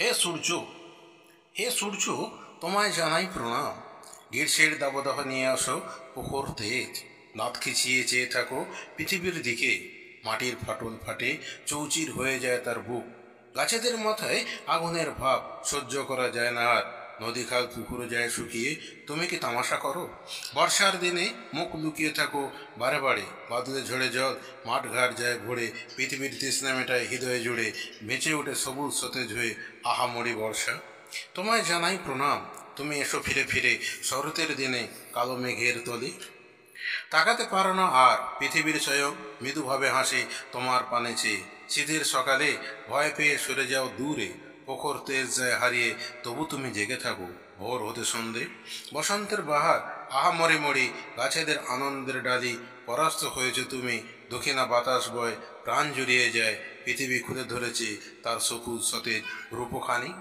হে সূর্য, হে সূর্য, তোমায় জানাই প্রণাম। গ্রীষ্মের দাবদাহ নিয়ে আসো প্রখর তেজ। দাঁত খিচিয়ে চেয়ে থাকো পৃথিবীর দিকে। মাটির ফাটল ফাটে, চৌচির হয়ে যায় তার বুক। গাছেদের মাথায় আগুনের ভাব সহ্য করা যায় না আর। নদী খাল পুকুরে যায় শুকিয়ে, তুমি কি তামাশা করো? বর্ষার দিনে মুখ লুকিয়ে থাকো বারে বারে। বাদলে ঝরে জল মাঠ ঘাট যায় ভরে। পৃথিবীর তৃষ্ণা মেটায় হৃদয়ে জুড়ে। বেঁচে ওঠে সবুজ সতেজ হয়ে আহামরি বর্ষা। তোমায় জানাই প্রণাম। তুমি এসো ফিরে ফিরে শরতের দিনে কালো মেঘের তলে। তাকাতে পারো না আর পৃথিবীর স্বয়ং মৃদুভাবে হাসি তোমার পানে চেয়ে। শীতের সকালে ভয় পেয়ে সরে যাও দূরে। প্রখর তেজ যায় হারিয়ে, তবু তুমি জেগে থাকো ভোর হতে সন্ধে। বসন্তের বাহার আহা মরে মরি, গাছেদের আনন্দের ডালি। পরাস্ত হয়েছে তুমি, দক্ষিণা বাতাস বয়, প্রাণ জুড়িয়ে যায়। পৃথিবী খুলে ধরেছে তার সবুজ সতেজ রূপখানি।